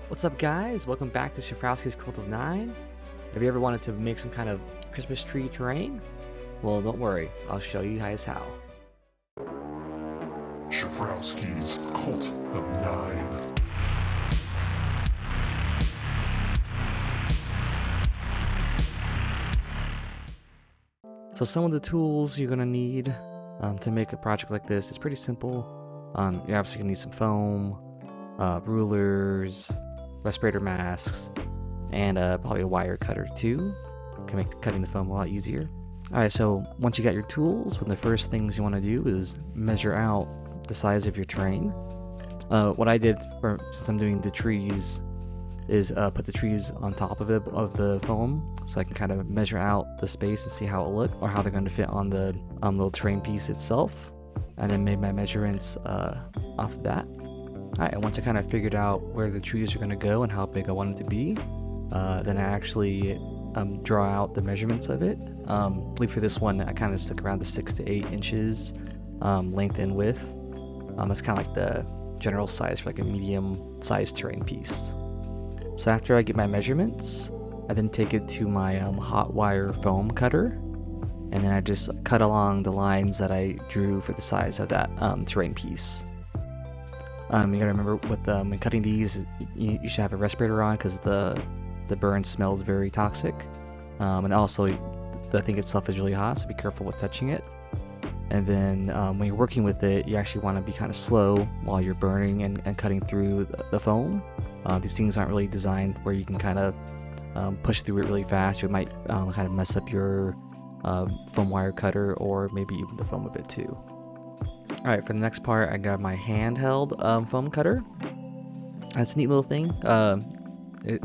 What's up, guys? Welcome back to Shurfrousky's Cult of 9. Have you ever wanted to make some kind of Christmas tree terrain? Well, don't worry, I'll show you guys how. Shurfrousky's Cult of 9. So some of the tools you're gonna need to make a project like this is pretty simple. You're obviously gonna need some foam, rulers, respirator masks, and probably a wire cutter too. Can make cutting the foam a lot easier. Alright, so once you got your tools, one of the first things you want to do is measure out the size of your terrain. What I did, since I'm doing the trees, is put the trees on top of the foam, so I can kind of measure out the space and see how it look, or how they're going to fit on the little terrain piece itself, and then made my measurements off of that. Alright, and once I kind of figured out where the trees are going to go and how big I want it to be, then I actually draw out the measurements of it. I believe for this one I kind of stuck around the 6 to 8 inches length and width. That's kind of like the general size for like a medium sized terrain piece. So after I get my measurements, I then take it to my hot wire foam cutter, and then I just cut along the lines that I drew for the size of that terrain piece. You gotta remember when cutting these, you should have a respirator on because the burn smells very toxic, and also the thing itself is really hot, so be careful with touching it. And then when you're working with it, you actually want to be kind of slow while you're burning and cutting through the foam. These things aren't really designed where you can kind of push through it really fast. You might kind of mess up your foam wire cutter, or maybe even the foam a bit too. Alright, for the next part, I got my handheld foam cutter. That's a neat little thing. It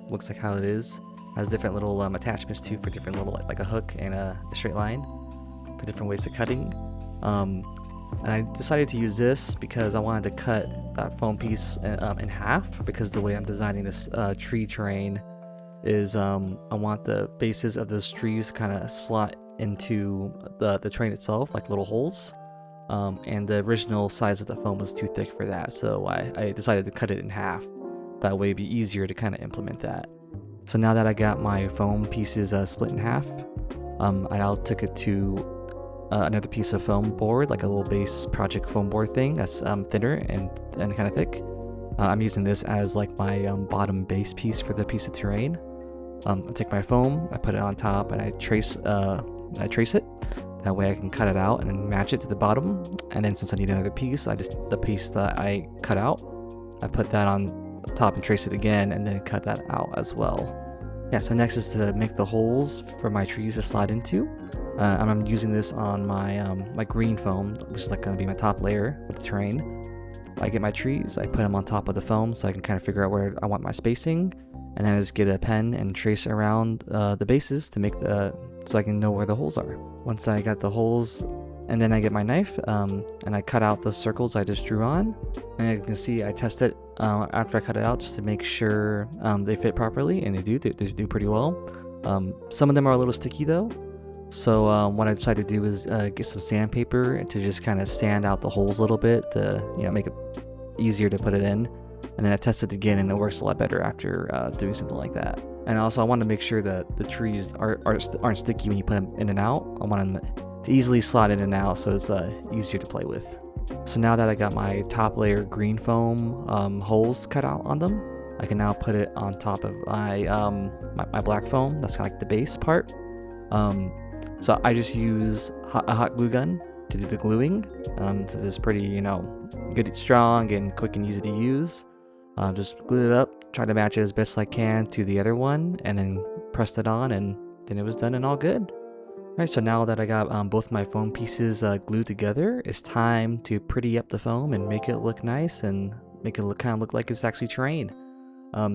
looks like how it is. Has different little attachments too for different little, like a hook and a straight line for different ways of cutting. And I decided to use this because I wanted to cut that foam piece in half, because the way I'm designing this tree terrain is I want the bases of those trees to kind of slot into the terrain itself, like little holes. And the original size of the foam was too thick for that, so I decided to cut it in half. That way it'd be easier to kind of implement that. So now that I got my foam pieces split in half, I now took it to another piece of foam board, like a little base project foam board thing that's thinner and kind of thick. I'm using this as like my bottom base piece for the piece of terrain. I take my foam, I put it on top, and I trace it. That way I can cut it out and then match it to the bottom. And then since I need another piece, the piece that I cut out, I put that on top and trace it again, and then cut that out as well. Yeah, so next is to make the holes for my trees to slide into. I'm using this on my my green foam, which is like going to be my top layer with the terrain. I get my trees, I put them on top of the foam so I can kind of figure out where I want my spacing, and then I just get a pen and trace around the bases to make so I can know where the holes are. Once I got the holes, and then I get my knife and I cut out the circles I just drew on, and as you can see, I test it after I cut it out just to make sure they fit properly, and they do pretty well. Some of them are a little sticky though, so what I decided to do is get some sandpaper to just kind of sand out the holes a little bit to make it easier to put it in. And then I tested it again, and it works a lot better after doing something like that. And also I want to make sure that the trees aren't sticky when you put them in and out. I want them to easily slide in and out, so it's easier to play with. So now that I got my top layer green foam holes cut out on them, I can now put it on top of my black foam. That's kind of like the base part. So I just use a hot glue gun to do the gluing. So this is pretty, good, strong, and quick and easy to use. Just glued it up, try to match it as best I can to the other one, and then pressed it on, and then it was done and all good. Alright, so now that I got both my foam pieces glued together, it's time to pretty up the foam and make it look nice and make it kind of look like it's actually terrain.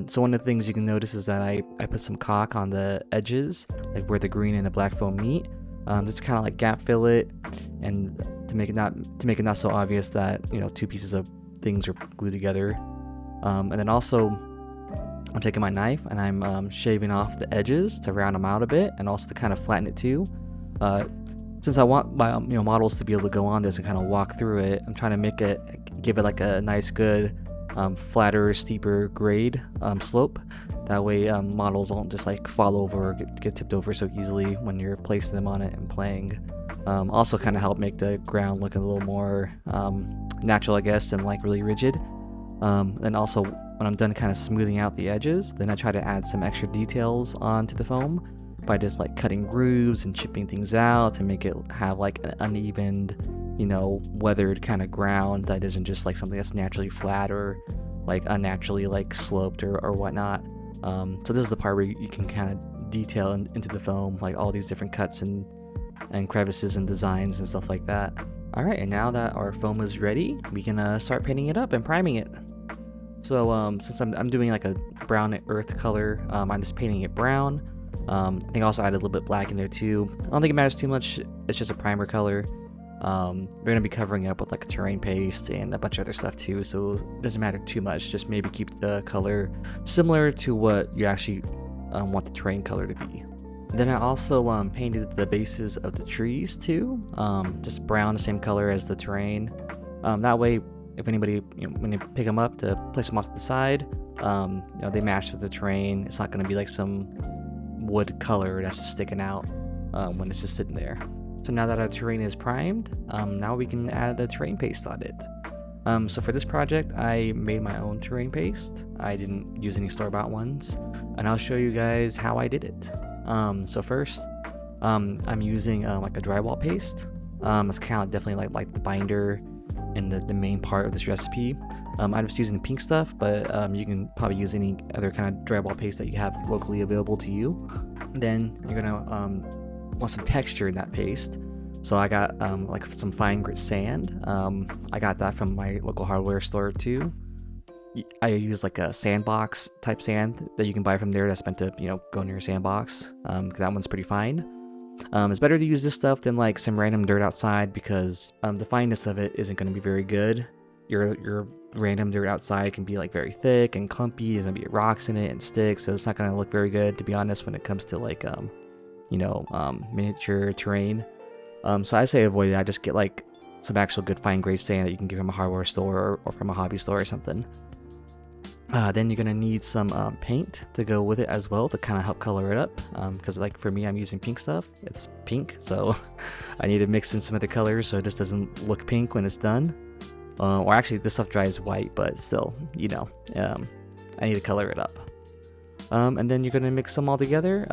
So one of the things you can notice is that I put some caulk on the edges, like where the green and the black foam meet, just kind of like gap fill it, and to make it not so obvious that two pieces of things are glued together. And then also I'm taking my knife and I'm shaving off the edges to round them out a bit, and also to kind of flatten it too. since I want my models to be able to go on this and kind of walk through it, I'm trying to give it like a nice, good, flatter, steeper grade slope. That way models won't just like fall over or get tipped over so easily when you're placing them on it and playing. Also kind of help make the ground look a little more natural, I guess, and like really rigid. And also when I'm done kind of smoothing out the edges, then I try to add some extra details onto the foam by just like cutting grooves and chipping things out to make it have like an uneven, weathered kind of ground that isn't just like something that's naturally flat or like unnaturally like sloped or whatnot. So this is the part where you can kind of detail into the foam like all these different cuts and crevices and designs and stuff like that. All right, and now that our foam is ready, we can start painting it up and priming it. So since I'm doing like a brown earth color, I'm just painting it brown. I think I also added a little bit black in there too. I don't think it matters too much. It's just a primer color. We're going to be covering up with like a terrain paste and a bunch of other stuff too, so it doesn't matter too much. Just maybe keep the color similar to what you actually want the terrain color to be. Then I also painted the bases of the trees too, just brown, the same color as the terrain. That way, if anybody, when they pick them up to place them off to the side, they match with the terrain. It's not going to be like some wood color that's just sticking out when it's just sitting there. So now that our terrain is primed, now we can add the terrain paste on it. So for this project, I made my own terrain paste. I didn't use any store-bought ones, and I'll show you guys how I did it. So first, I'm using like a drywall paste. It's kind of definitely like the binder and the main part of this recipe. I'm just using the pink stuff, but you can probably use any other kind of drywall paste that you have locally available to you. Then you're gonna want some texture in that paste. So I got like some fine grit sand. I got that from my local hardware store too. I use like a sandbox type sand that you can buy from there that's meant to go in your sandbox. That one's pretty fine. It's better to use this stuff than like some random dirt outside because the fineness of it isn't going to be very good. Your random dirt outside can be like very thick and clumpy. There's going to be rocks in it and sticks, so it's not going to look very good, to be honest, when it comes to like miniature terrain. So I say avoid it. I just get like some actual good fine grade sand that you can get from a hardware store or from a hobby store or something. Then you're gonna need some paint to go with it as well to kind of help color it up, because like for me, I'm using pink stuff. It's pink, so I need to mix in some of the colors so it just doesn't look pink when it's done. Or actually, this stuff dries white, but still, I need to color it up. And then you're gonna mix them all together.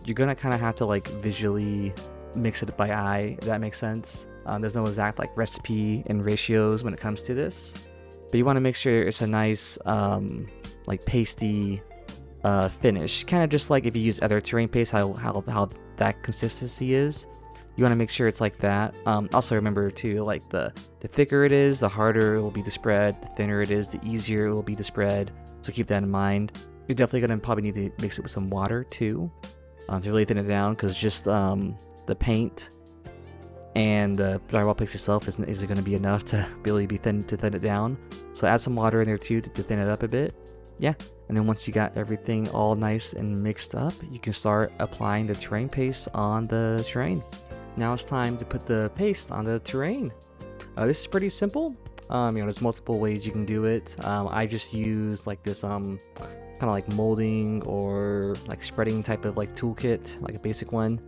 You're gonna kind of have to like visually mix it by eye, if that makes sense. There's no exact like recipe and ratios when it comes to this. But you want to make sure it's a nice, like pasty finish. Kind of just like if you use other terrain paste, how that consistency is. You want to make sure it's like that. Also remember too, like the thicker it is, the harder it will be to spread. The thinner it is, the easier it will be to spread. So keep that in mind. You're definitely going to probably need to mix it with some water too, to really thin it down, because just the paint and the drywall paste itself isn't going to be enough to really be thin it down. So add some water in there too to thin it up a bit. Yeah, and then once you got everything all nice and mixed up, you can start applying the terrain paste on the terrain. Now it's time to put the paste on the terrain. This is pretty simple. There's multiple ways you can do it. I just use like this kind of like molding or like spreading type of like toolkit, like a basic one.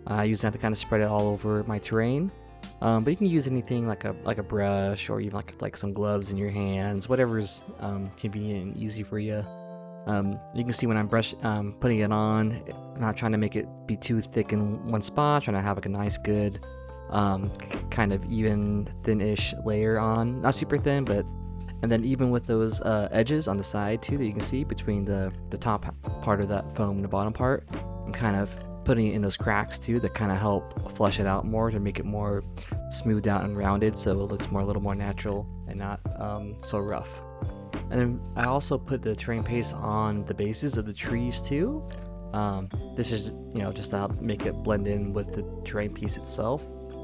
I use that to kind of spread it all over my terrain. But you can use anything like a brush or even like some gloves in your hands, whatever's convenient and easy for you. You can see when I'm putting it on, I'm not trying to make it be too thick in one spot, trying to have like a nice good kind of even thin-ish layer on, not super thin, but and then even with those edges on the side too that you can see between the top part of that foam and the bottom part, I'm kind of putting it in those cracks too that kind of help flush it out more to make it more smoothed out and rounded, so it looks a little more natural and not so rough. And then I also put the terrain paste on the bases of the trees too. This is just to help make it blend in with the terrain piece itself,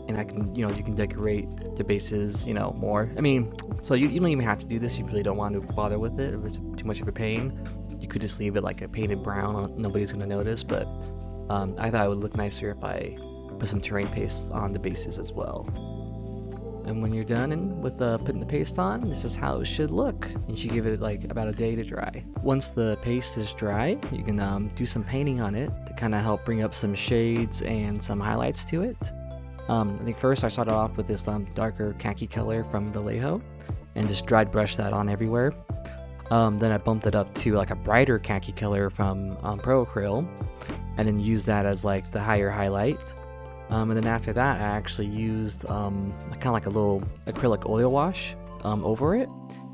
and I can you can decorate the bases more. I mean, so you don't even have to do this. You really don't want to bother with it if it's too much of a pain. You could just leave it like a painted brown. Nobody's gonna notice, but I thought it would look nicer if I put with some terrain paste on the bases as well. And when you're done with putting the paste on, this is how it should look. You should give it like about a day to dry. Once the paste is dry, you can do some painting on it to kind of help bring up some shades and some highlights to it. I think first I started off with this darker khaki color from Vallejo and just dried brush that on everywhere. Then I bumped it up to like a brighter khaki color from Pro Acryl and then used that as like the higher highlight. And then after that, I actually used kind of like a little acrylic oil wash over it,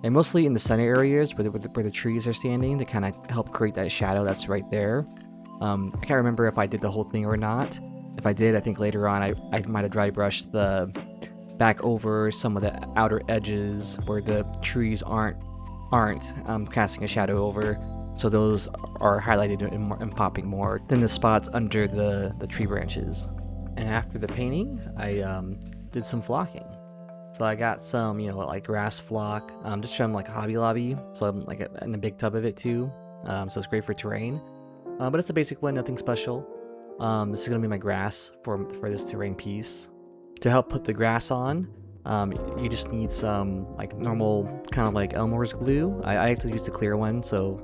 and mostly in the center areas where the trees are standing to kind of help create that shadow that's right there. I can't remember if I did the whole thing or not. If I did, I think later on I might have dry brushed the back over some of the outer edges where the trees aren't casting a shadow over, so those are highlighted and popping more than the spots under the tree branches. And after the painting, I did some flocking. So I got some, like grass flock, just from like Hobby Lobby. So I'm like in a big tub of it too. So it's great for terrain. But it's a basic one, nothing special. This is gonna be my grass for this terrain piece. To help put the grass on, you just need some like normal kind of like Elmer's glue. I actually used a clear one, so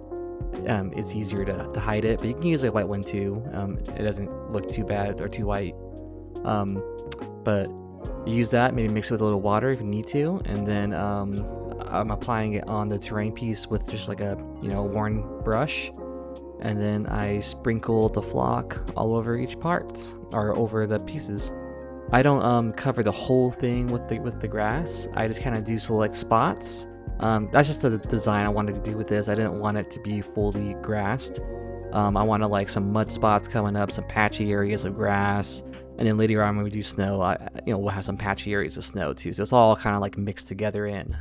it's easier to hide it. But you can use a white one too. It doesn't look too bad or too white. But you use that, maybe mix it with a little water if you need to, and then I'm applying it on the terrain piece with just like a worn brush, and then I sprinkle the flock all over each part or over the pieces. I don't cover the whole thing with the grass. I just kind of do select spots. That's just the design I wanted to do with this. I didn't want it to be fully grassed. I wanted like some mud spots coming up, some patchy areas of grass. And then later on when we do snow, we'll have some patchy areas of snow too. So it's all kind of like mixed together in.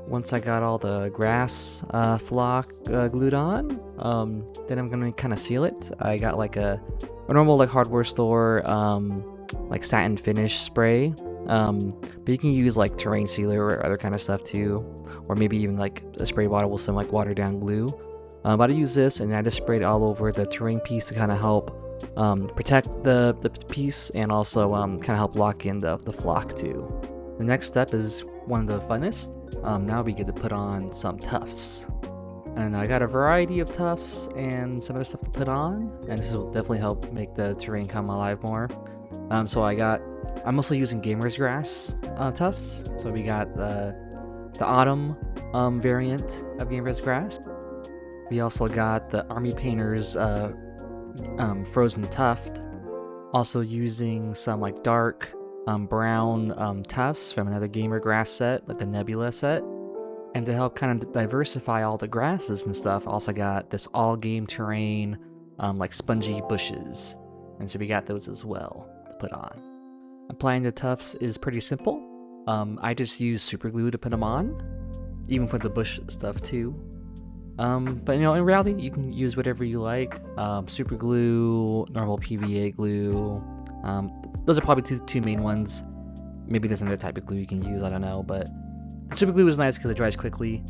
Once I got all the grass flock glued on, then I'm gonna kind of seal it. I got like a normal like hardware store like satin finish spray. But you can use like terrain sealer or other kind of stuff too, or maybe even like a spray bottle with some like watered down glue. But I use this and I just sprayed it all over the terrain piece to kind of help protect the piece and also kind of help lock in the flock too. The next step is one of the funnest. Now we get to put on some tufts. And I got a variety of tufts and some other stuff to put on, and this will definitely help make the terrain come alive more. So I'm mostly using gamer's grass tufts. So we got the autumn variant of gamer's grass. We also got the Army Painter's frozen tuft, also using some like dark brown tufts from another gamer grass set, like the Nebula set. And to help kind of diversify all the grasses and stuff, also got this all game terrain like spongy bushes, and so we got those as well to put on. Applying the tufts is pretty simple. I just use super glue to put them on, even for the bush stuff too. But in reality, you can use whatever you like. Super glue, normal PVA glue. Those are probably two main ones. Maybe there's another type of glue you can use, I don't know. But the super glue is nice because it dries quickly,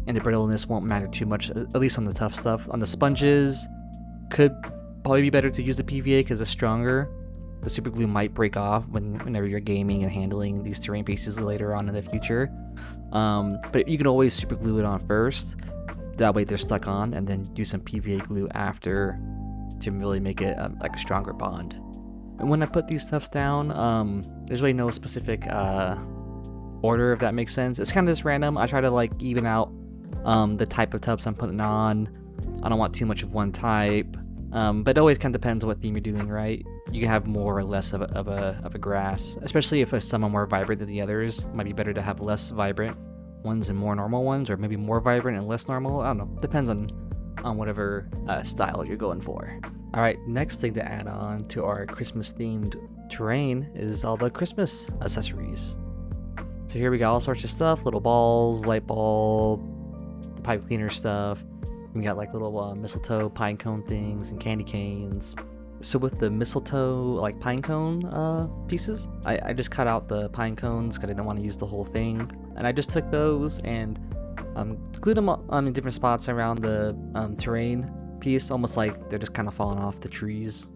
and the brittleness won't matter too much, at least on the tough stuff. On the sponges, could probably be better to use the PVA because it's stronger. The super glue might break off whenever you're gaming and handling these terrain pieces later on in the future. But you can always super glue it on first. That way they're stuck on, and then do some PVA glue after to really make it like a stronger bond. And when I put these tufts down, there's really no specific order, if that makes sense. It's kind of just random. I try to like even out the type of tufts I'm putting on. I don't want too much of one type, but it always kind of depends on what theme you're doing, right? You can have more or less of a grass, especially if some are more vibrant than the others. It might be better to have less vibrant ones and more normal ones, or maybe more vibrant and less normal. I don't know. Depends on whatever style you're going for. All right, next thing to add on to our Christmas themed terrain is all the Christmas accessories. So here we got all sorts of stuff: little balls, light bulb, the pipe cleaner stuff. We got like little mistletoe pine cone things and candy canes. So with the mistletoe like pine cone pieces, I just cut out the pine cones because I didn't want to use the whole thing, and I just took those and glued them in different spots around the terrain piece, almost like they're just kind of falling off the trees.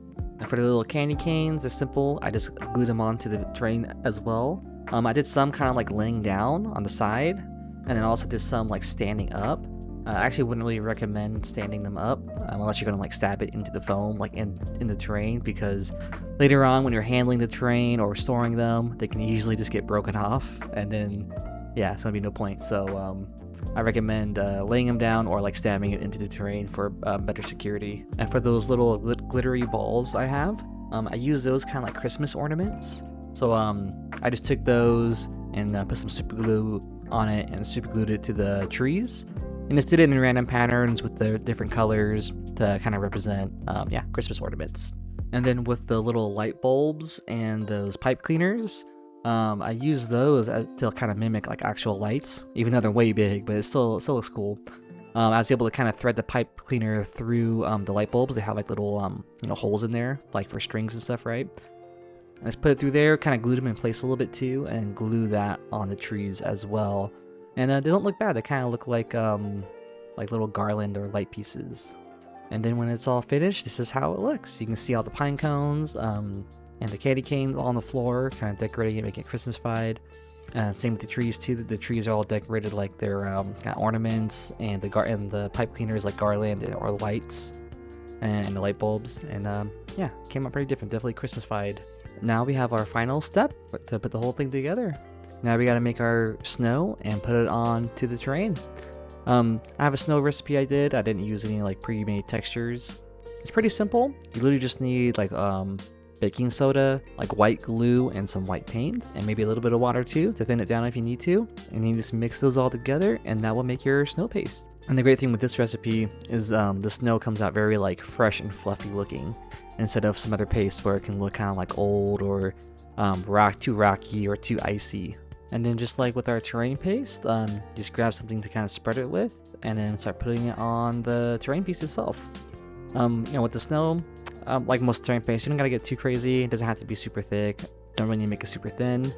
And for the little candy canes, they're simple. I just glued them onto the terrain as well. I did some kind of like laying down on the side, and then also did some like standing up. I actually wouldn't really recommend standing them up unless you're gonna like stab it into the foam, like in the terrain, because later on when you're handling the terrain or storing them, they can easily just get broken off, and then yeah, it's gonna be no point. So I recommend laying them down or like stabbing it into the terrain for better security. And for those little glittery balls I have, I use those kind of like Christmas ornaments. So I just took those and put some super glue on it and super glued it to the trees. And just did it in random patterns with the different colors to kind of represent, Christmas ornaments. And then with the little light bulbs and those pipe cleaners, I use those to kind of mimic like actual lights, even though they're way big, but it still looks cool. I was able to kind of thread the pipe cleaner through the light bulbs. They have like little holes in there, like for strings and stuff, right? I just put it through there, kind of glued them in place a little bit too, and glue that on the trees as well. And they don't look bad. They kind of look like little garland or light pieces. And then when it's all finished, this is how it looks. You can see all the pine cones and the candy canes all on the floor, kind of decorating it, making it Christmas-fied. Same with the trees too. The trees are all decorated like they're got ornaments, and the pipe cleaners like garland or lights, and the light bulbs. And came out pretty different. Definitely Christmas-fied. Now we have our final step to put the whole thing together. Now we gotta make our snow and put it on to the terrain. I have a snow recipe I did. I didn't use any like pre-made textures. It's pretty simple. You literally just need like baking soda, like white glue, and some white paint, and maybe a little bit of water too to thin it down if you need to. And you just mix those all together, and that will make your snow paste. And the great thing with this recipe is the snow comes out very like fresh and fluffy looking, instead of some other paste where it can look kind of like old or too rocky or too icy. And then just like with our terrain paste, just grab something to kind of spread it with, and then start putting it on the terrain piece itself. With the snow, like most terrain paste, you don't gotta get too crazy. It doesn't have to be super thick. Don't really need to make it super thin.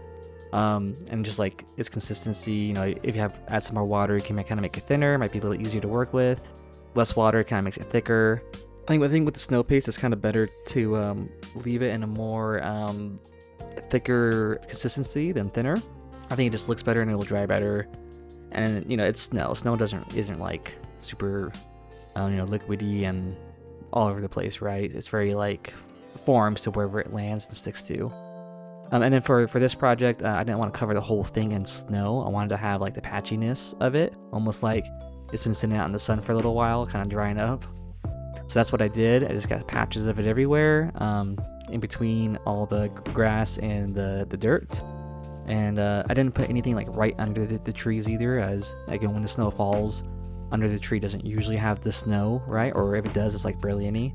And just like its consistency, if you add some more water, you can kind of make it thinner. It might be a little easier to work with. Less water kind of makes it thicker. I think with the snow paste, it's kind of better to leave it in a more thicker consistency than thinner. I think it just looks better and it will dry better. And it's snow. Snow isn't like super, liquidy and all over the place, right? It's very like forms to wherever it lands and sticks to. And then for this project, I didn't want to cover the whole thing in snow. I wanted to have like the patchiness of it, almost like it's been sitting out in the sun for a little while, kind of drying up. So that's what I did. I just got patches of it everywhere, in between all the grass and the dirt. And I didn't put anything like right under the trees either, as again, when the snow falls, under the tree doesn't usually have the snow, right? Or if it does, it's like barely any.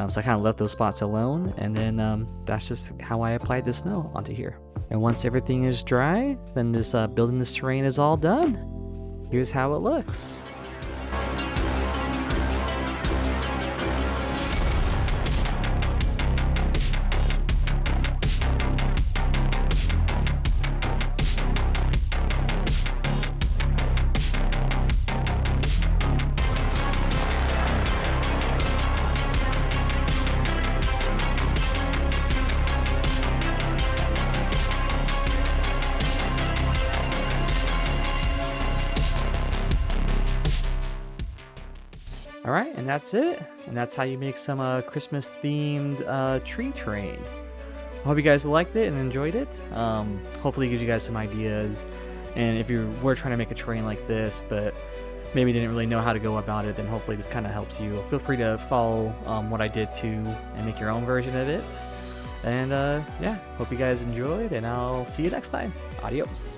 So I kind of left those spots alone, and then that's just how I applied the snow onto here. And once everything is dry, then this building this terrain is all done. Here's how it looks. Alright, and that's it. And that's how you make some Christmas themed tree terrain. I hope you guys liked it and enjoyed it. Hopefully it gives you guys some ideas. And if you were trying to make a terrain like this, but maybe didn't really know how to go about it, then hopefully this kind of helps you. Feel free to follow what I did too and make your own version of it. And hope you guys enjoyed, and I'll see you next time. Adios.